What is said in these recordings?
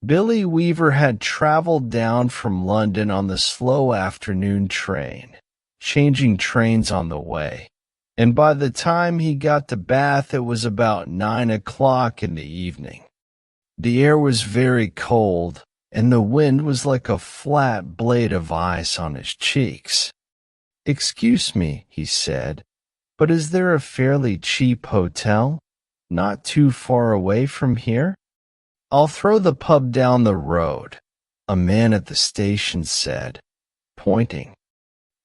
Billy Weaver had traveled down from London on the slow afternoon train, changing trains on the way, and by the time he got to Bath it was about 9 o'clock in the evening. The air was very cold, and the wind was like a flat blade of ice on his cheeks. "Excuse me," he said, "but is there a fairly cheap hotel, not too far away from here?" "I'll throw the pub down the road," a man at the station said, pointing.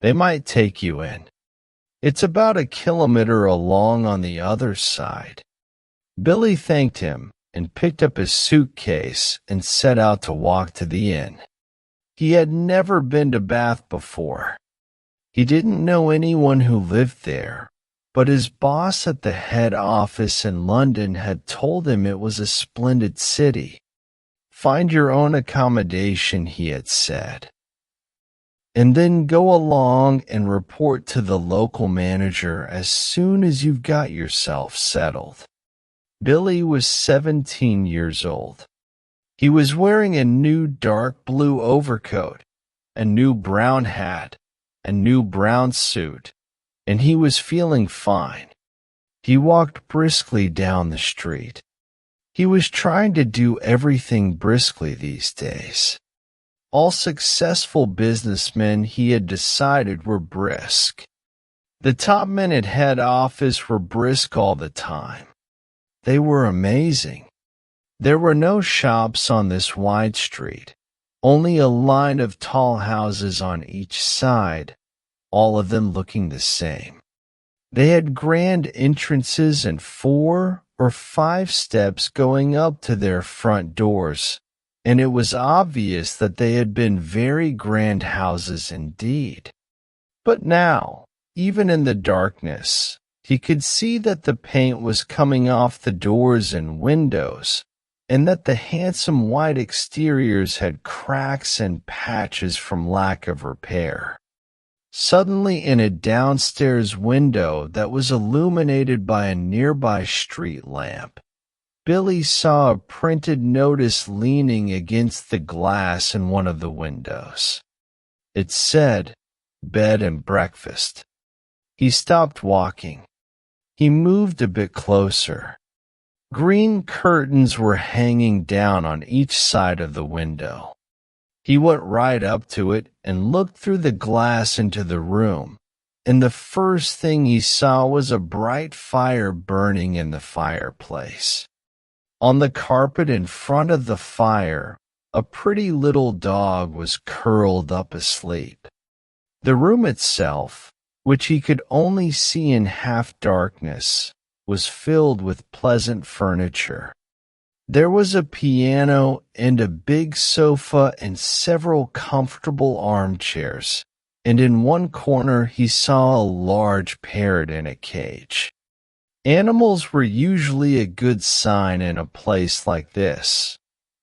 "They might take you in. It's about a kilometer along on the other side." Billy thanked him and picked up his suitcase and set out to walk to the inn. He had never been to Bath before. He didn't know anyone who lived there, but his boss at the head office in London had told him it was a splendid city. "Find your own accommodation," he had said, "and then go along and report to the local manager as soon as you've got yourself settled." Billy was 17 years old. He was wearing a new dark blue overcoat, a new brown hat, a new brown suit, and he was feeling fine. He walked briskly down the street. He was trying to do everything briskly these days. All successful businessmen, he had decided, were brisk. The top men at head office were brisk all the time. They were amazing. There were no shops on this wide street, only a line of tall houses on each side, all of them looking the same. They had grand entrances and 4 or 5 steps going up to their front doors, and it was obvious that they had been very grand houses indeed. But now, even in the darkness, he could see that the paint was coming off the doors and windows, and that the handsome white exteriors had cracks and patches from lack of repair. Suddenly, in a downstairs window that was illuminated by a nearby street lamp, Billy saw a printed notice leaning against the glass in one of the windows. It said, "Bed and breakfast." He stopped walking. He moved a bit closer. Green curtains were hanging down on each side of the window. He went right up to it and looked through the glass into the room, and the first thing he saw was a bright fire burning in the fireplace. On the carpet in front of the fire, a pretty little dog was curled up asleep. The room itself, which he could only see in half darkness, was filled with pleasant furniture. There was a piano and a big sofa and several comfortable armchairs, and in one corner he saw a large parrot in a cage. Animals were usually a good sign in a place like this,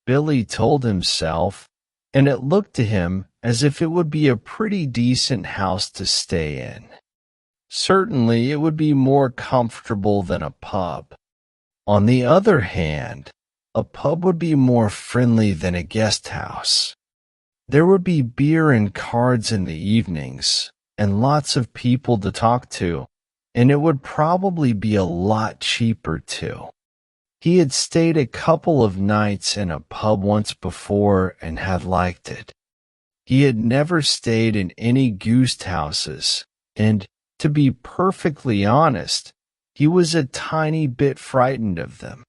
Billy told himself, and it looked to him as if it would be a pretty decent house to stay in. Certainly it would be more comfortable than a pub. On the other hand, a pub would be more friendly than a guest house. There would be beer and cards in the evenings, and lots of people to talk to, and it would probably be a lot cheaper too. He had stayed a couple of nights in a pub once before and had liked it. He had never stayed in any guest houses, and, to be perfectly honest, he was a tiny bit frightened of them.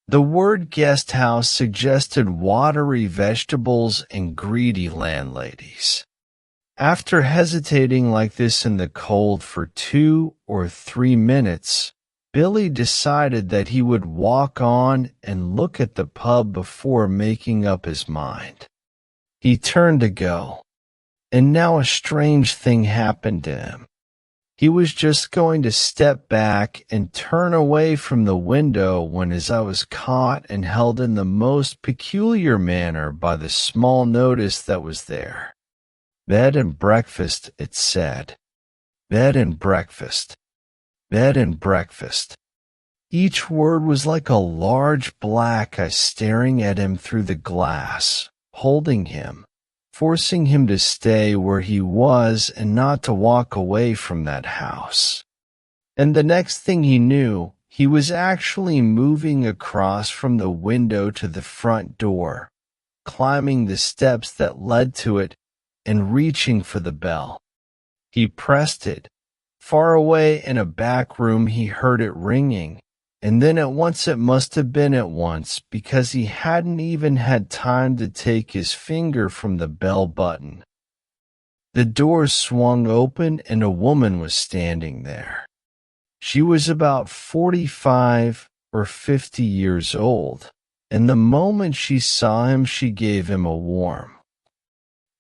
The word guest house suggested watery vegetables and greedy landladies. After hesitating like this in the cold for 2 or 3 minutes, Billy decided that he would walk on and look at the pub before making up his mind. He turned to go, and now a strange thing happened to him. He was just going to step back and turn away from the window when his eye was caught and held in the most peculiar manner by the small notice that was there. "Bed and breakfast," it said. "Bed and breakfast. Bed and breakfast." Each word was like a large black eye staring at him through the glass, holding him, forcing him to stay where he was and not to walk away from that house. And the next thing he knew, he was actually moving across from the window to the front door, climbing the steps that led to it and reaching for the bell. He pressed it. Far away in a back room he heard it ringing, and then at once it must have been at once because he hadn't even had time to take his finger from the bell button. The door swung open and a woman was standing there. She was about 45 or 50 years old, and the moment she saw him, she gave him a warm,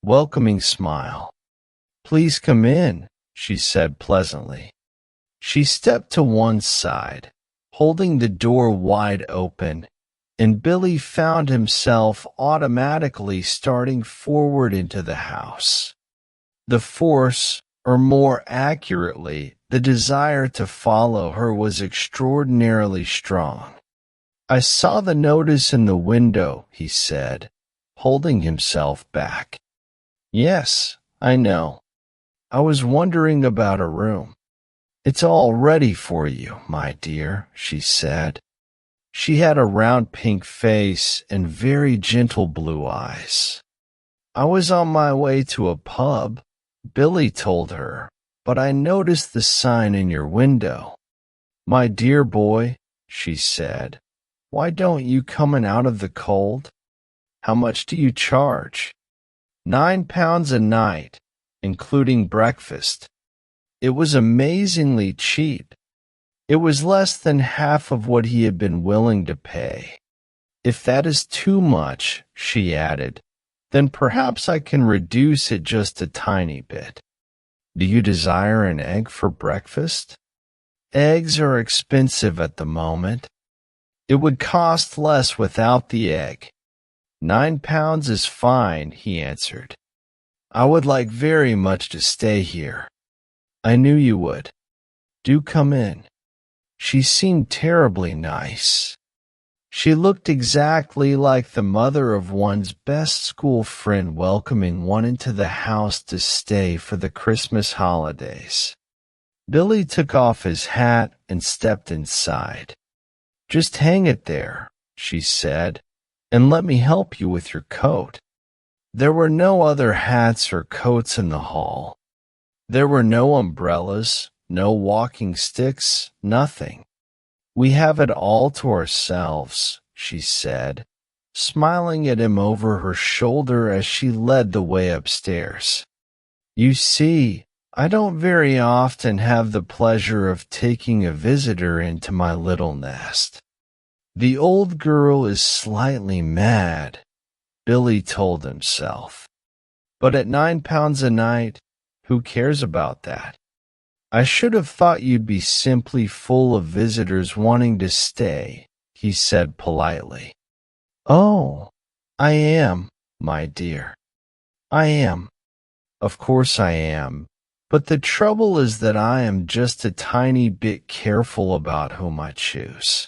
welcoming smile. "Please come in," she said pleasantly. She stepped to one side, holding the door wide open, and Billy found himself automatically starting forward into the house. The force, or more accurately, the desire to follow her was extraordinarily strong. "I saw the notice in the window," he said, holding himself back. "Yes, I know. I was wondering about a room." "It's all ready for you, my dear," she said. She had a round pink face and very gentle blue eyes. "I was on my way to a pub," Billy told her, "but I noticed the sign in your window." "My dear boy," she said, "why don't you come out of the cold? How much do you charge?" £9 a night, including breakfast. It was amazingly cheap. It was less than half of what he had been willing to pay. "If that is too much," she added, "then perhaps I can reduce it just a tiny bit. Do you desire an egg for breakfast?" "Eggs are expensive at the moment." "It would cost less without the egg." £9 is fine," he answered. "I would like very much to stay here." "I knew you would. Do come in." She seemed terribly nice. She looked exactly like the mother of one's best school friend welcoming one into the house to stay for the Christmas holidays. Billy took off his hat and stepped inside. "Just hang it there," she said, "and let me help you with your coat." There were no other hats or coats in the hall. There were no umbrellas, no walking sticks, nothing. "We have it all to ourselves," she said, smiling at him over her shoulder as she led the way upstairs. "You see, I don't very often have the pleasure of taking a visitor into my little nest." "The old girl is slightly mad," Billy told himself. "But at £9 a night, who cares about that? I should have thought you'd be simply full of visitors wanting to stay," he said politely. "Oh, I am, my dear. I am. Of course I am. But the trouble is that I am just a tiny bit careful about whom I choose.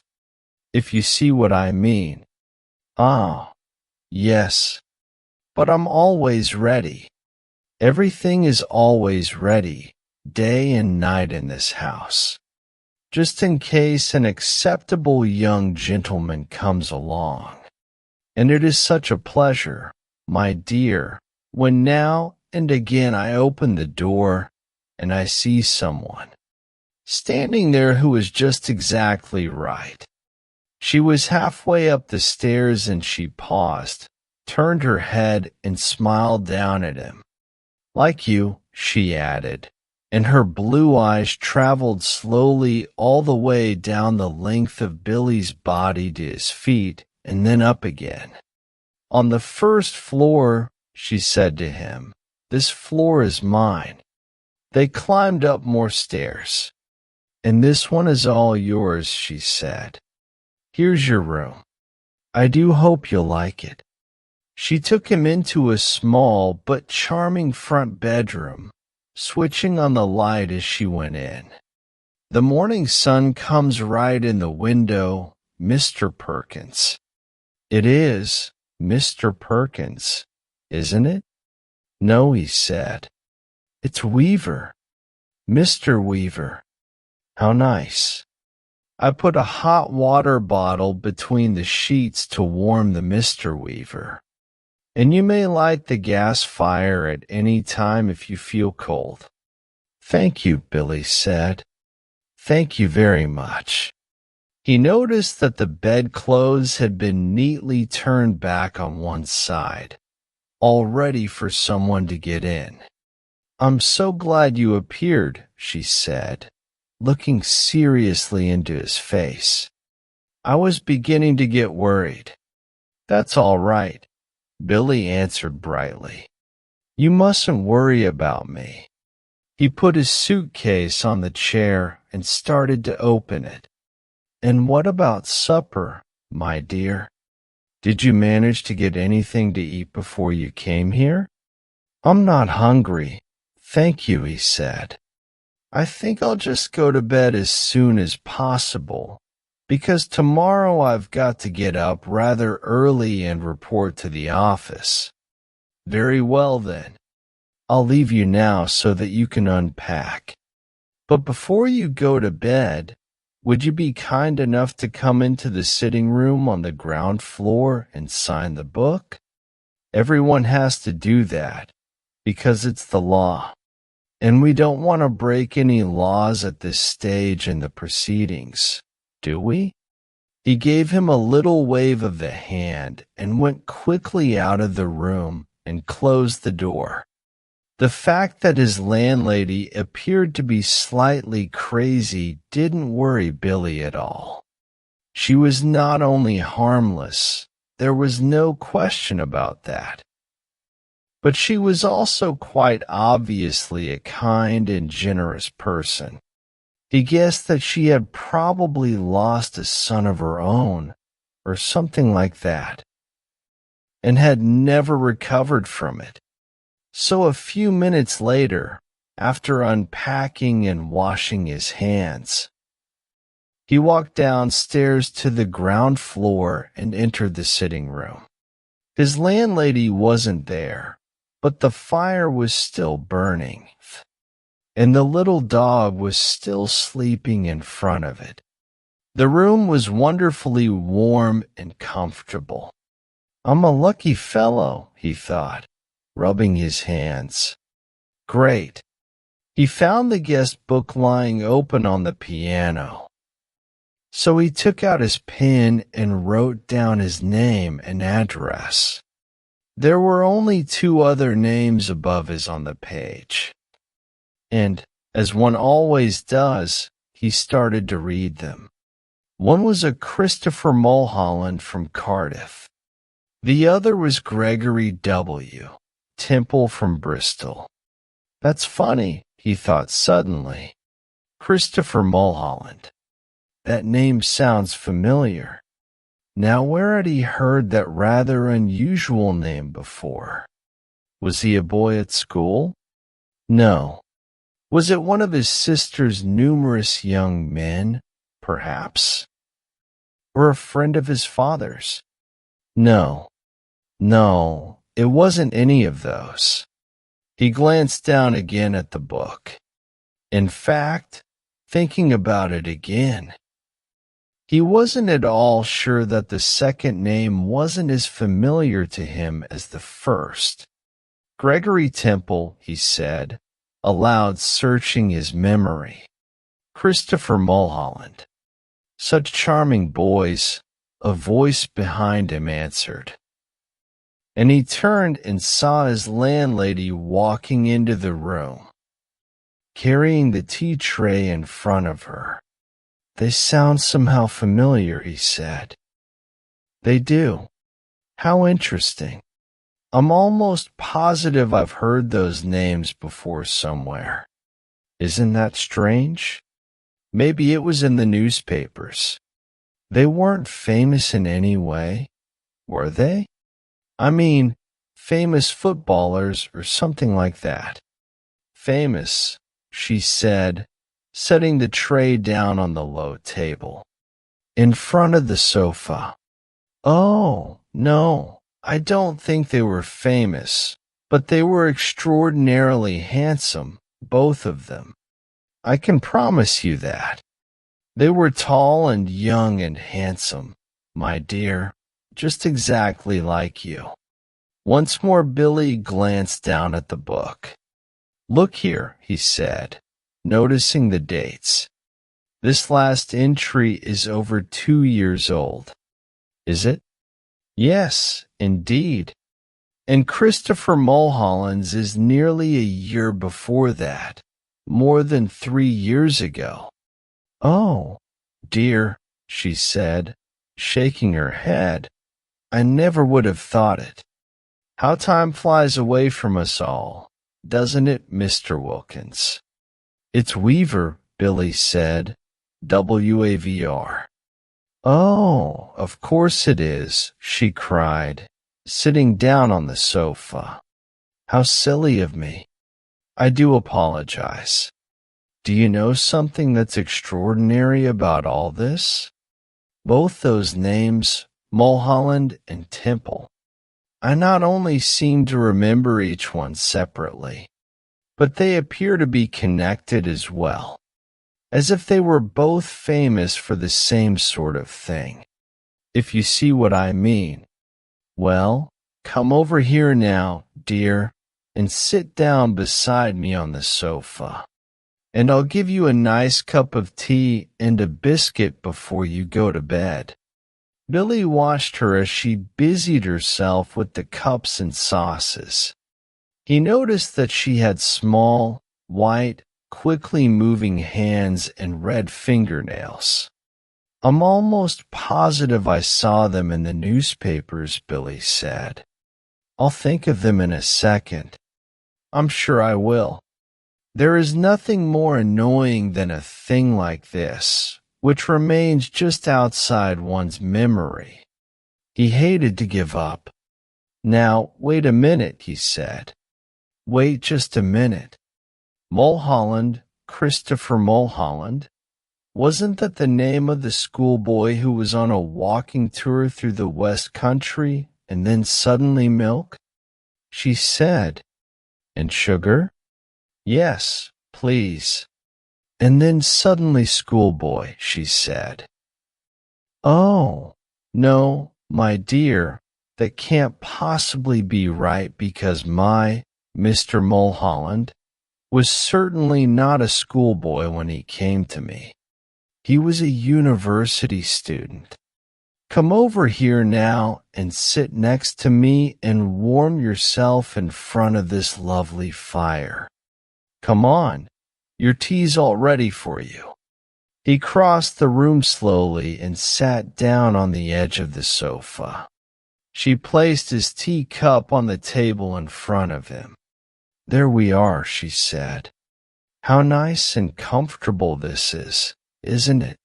If you see what I mean." "Ah, yes. But I'm always ready. Everything is always ready, day and night in this house, just in case an acceptable young gentleman comes along. And it is such a pleasure, my dear, when now and again I open the door and I see someone standing there who is just exactly right." She was halfway up the stairs and she paused, turned her head and smiled down at him. "Like you," she added, and her blue eyes traveled slowly all the way down the length of Billy's body to his feet and then up again. "On the first floor," she said to him, "this floor is mine." They climbed up more stairs. "And this one is all yours," she said. "Here's your room. I do hope you'll like it." She took him into a small but charming front bedroom, switching on the light as she went in. The morning sun comes right in the window, Mr. Perkins. It is, Mr. Perkins, isn't it? No, he said. It's Weaver. Mr. Weaver. How nice. I put a hot water bottle between the sheets to warm the Mr. Weaver. And you may light the gas fire at any time if you feel cold. Thank you, Billy said. Thank you very much. He noticed that the bedclothes had been neatly turned back on one side, all ready for someone to get in. I'm so glad you appeared, she said, looking seriously into his face. I was beginning to get worried. That's all right, Billy answered brightly. You mustn't worry about me. He put his suitcase on the chair and started to open it. And what about supper, my dear? Did you manage to get anything to eat before you came here? I'm not hungry, thank you, he said. I think I'll just go to bed as soon as possible, because tomorrow I've got to get up rather early and report to the office. Very well then. I'll leave you now so that you can unpack. But before you go to bed, would you be kind enough to come into the sitting room on the ground floor and sign the book? Everyone has to do that, because it's the law. And we don't want to break any laws at this stage in the proceedings, do we? He gave him a little wave of the hand and went quickly out of the room and closed the door. The fact that his landlady appeared to be slightly crazy didn't worry Billy at all. She was not only harmless, there was no question about that, but she was also quite obviously a kind and generous person. He guessed that she had probably lost a son of her own, or something like that, and had never recovered from it. So a few minutes later, after unpacking and washing his hands, he walked downstairs to the ground floor and entered the sitting room. His landlady wasn't there, but the fire was still burning, and the little dog was still sleeping in front of it. The room was wonderfully warm and comfortable. I'm a lucky fellow, he thought, rubbing his hands. Great. He found the guest book lying open on the piano. So he took out his pen and wrote down his name and address. There were only 2 other names above his on the page. And, as one always does, he started to read them. One was a Christopher Mulholland from Cardiff. The other was Gregory W. Temple from Bristol. That's funny, he thought suddenly. Christopher Mulholland. That name sounds familiar. Now where had he heard that rather unusual name before? Was he a boy at school? No. Was it one of his sister's numerous young men, perhaps? Or a friend of his father's? No. No, it wasn't any of those. He glanced down again at the book. In fact, thinking about it again, he wasn't at all sure that the second name wasn't as familiar to him as the first. Gregory Temple, he said, aloud, searching his memory. Christopher Mulholland. Such charming boys, a voice behind him answered. And he turned and saw his landlady walking into the room, carrying the tea tray in front of her. They sound somehow familiar, he said. They do. How interesting. I'm almost positive I've heard those names before somewhere. Isn't that strange? Maybe it was in the newspapers. They weren't famous in any way, were they? I mean, famous footballers or something like that. Famous, she said, setting the tray down on the low table, in front of the sofa. "Oh, no, I don't think they were famous, but they were extraordinarily handsome, both of them. I can promise you that. They were tall and young and handsome, my dear, just exactly like you." Once more Billy glanced down at the book. "Look here," he said, noticing the dates. "This last entry is over 2 years old." "Is it?" "Yes, indeed. And Christopher Mulholland's is nearly a year before that, more than 3 years ago." "Oh, dear," she said, shaking her head. "I never would have thought it. How time flies away from us all, doesn't it, Mr. Wilkins?" "It's Weaver," Billy said, WAVR. "Oh, of course it is," she cried, sitting down on the sofa. "How silly of me. I do apologize. Do you know something that's extraordinary about all this? Both those names, Mulholland and Temple. I not only seem to remember each one separately, but they appear to be connected as well, as if they were both famous for the same sort of thing, if you see what I mean. Well, come over here now, dear, and sit down beside me on the sofa, and I'll give you a nice cup of tea and a biscuit before you go to bed." Billy watched her as she busied herself with the cups and sauces. He noticed that she had small, white, quickly moving hands and red fingernails. "I'm almost positive I saw them in the newspapers," Billy said. "I'll think of them in a second. I'm sure I will. There is nothing more annoying than a thing like this, which remains just outside one's memory." He hated to give up. "Now, wait a minute," he said. "Wait just a minute. Mulholland, Christopher Mulholland, wasn't that the name of the schoolboy who was on a walking tour through the West Country and then suddenly milk?" she said. "And sugar?" "Yes, please. And then suddenly schoolboy," she said. "Oh, no, my dear, that can't possibly be right because my Mr. Mulholland was certainly not a schoolboy when he came to me. He was a university student. Come over here now and sit next to me and warm yourself in front of this lovely fire. Come on, your tea's all ready for you." He crossed the room slowly and sat down on the edge of the sofa. She placed his teacup on the table in front of him. "There we are," she said. "How nice and comfortable this is, isn't it?"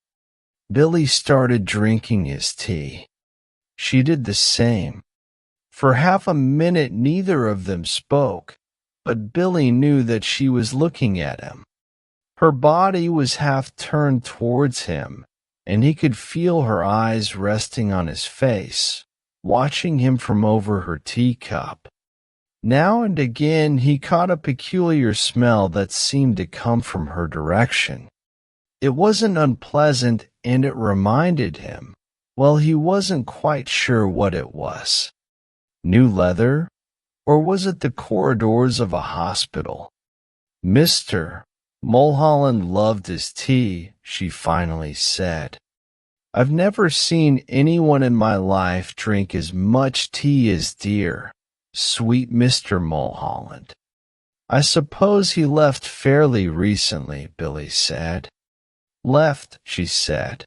Billy started drinking his tea. She did the same. For half a minute neither of them spoke, but Billy knew that she was looking at him. Her body was half turned towards him, and he could feel her eyes resting on his face, watching him from over her teacup. Now and again he caught a peculiar smell that seemed to come from her direction. It wasn't unpleasant, and it reminded him, well, he wasn't quite sure what it was. New leather? Or was it the corridors of a hospital? "Mr. Mulholland loved his tea," she finally said. "I've never seen anyone in my life drink as much tea as dear, sweet Mr. Mulholland." "I suppose he left fairly recently," Billy said. "Left," she said.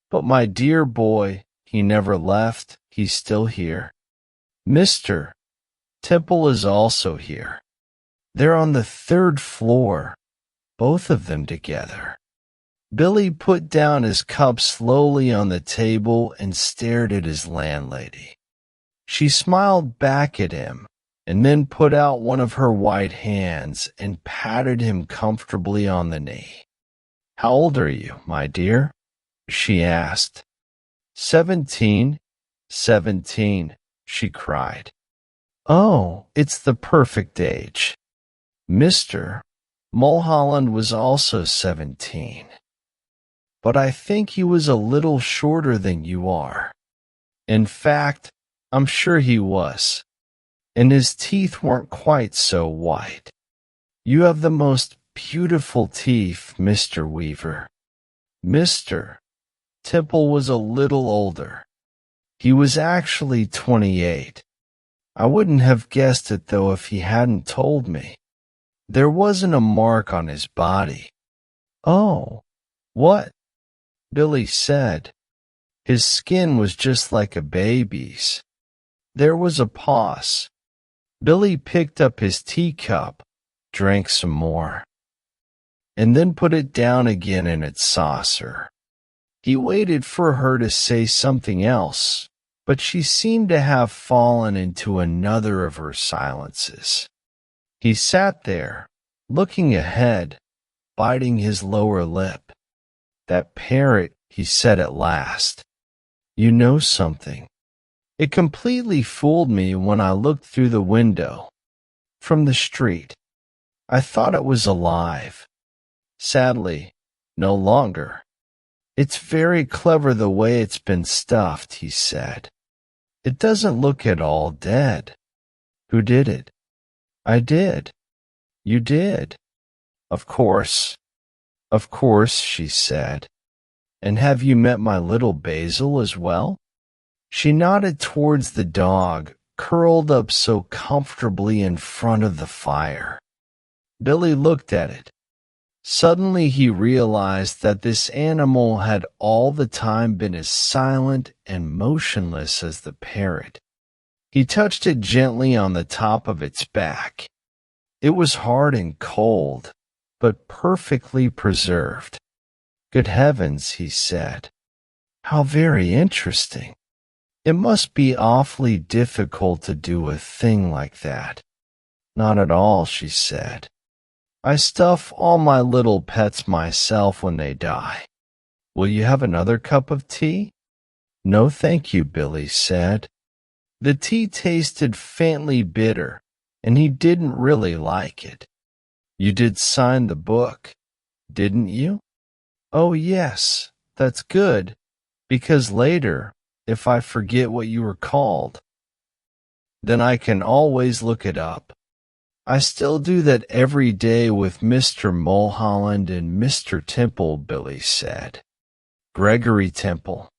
"But my dear boy, he never left. He's still here. Mr. Temple is also here. They're on the 3rd floor, both of them together." Billy put down his cup slowly on the table and stared at his landlady. She smiled back at him and then put out one of her white hands and patted him comfortably on the knee. How old are you, my dear? She asked. 17, 17, she cried. Oh, it's the perfect age. Mr. Mulholland was also 17. But I think he was a little shorter than you are. In fact, I'm sure he was. And his teeth weren't quite so white. You have the most beautiful teeth, Mr. Weaver. Mr. Temple was a little older. He was actually 28. I wouldn't have guessed it, though, if he hadn't told me. There wasn't a mark on his body. Oh, what? Billy said. His skin was just like a baby's. There was a pause. Billy picked up his teacup, drank some more, and then put it down again in its saucer. He waited for her to say something else, but she seemed to have fallen into another of her silences. He sat there, looking ahead, biting his lower lip. That parrot, he said at last. You know something. It completely fooled me when I looked through the window. From the street. I thought it was alive. Sadly, no longer. It's very clever the way it's been stuffed, he said. It doesn't look at all dead. Who did it? I did. You did. Of course, she said. And have you met my little Basil as well? She nodded towards the dog, curled up so comfortably in front of the fire. Billy looked at it. Suddenly he realized that this animal had all the time been as silent and motionless as the parrot. He touched it gently on the top of its back. It was hard and cold, but perfectly preserved. Good heavens, he said. How very interesting. It must be awfully difficult to do a thing like that. Not at all, she said. I stuff all my little pets myself when they die. Will you have another cup of tea? No, thank you, Billy said. The tea tasted faintly bitter, and he didn't really like it. You did sign the book, didn't you? Oh, yes, that's good, because later, if I forget what you were called, then I can always look it up. I still do that every day with Mr. Mulholland and Mr. Temple, Billy said. Gregory Temple.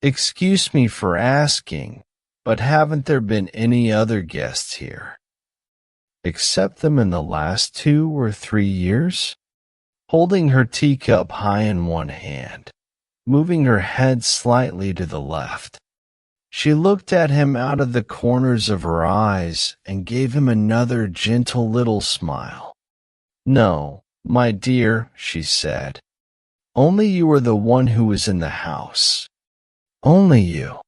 Excuse me for asking, but haven't there been any other guests here? Except them in the last 2 or 3 years? Holding her teacup high in one hand, moving her head slightly to the left. She looked at him out of the corners of her eyes and gave him another gentle little smile. No, my dear, she said. Only you were the one who was in the house. Only you.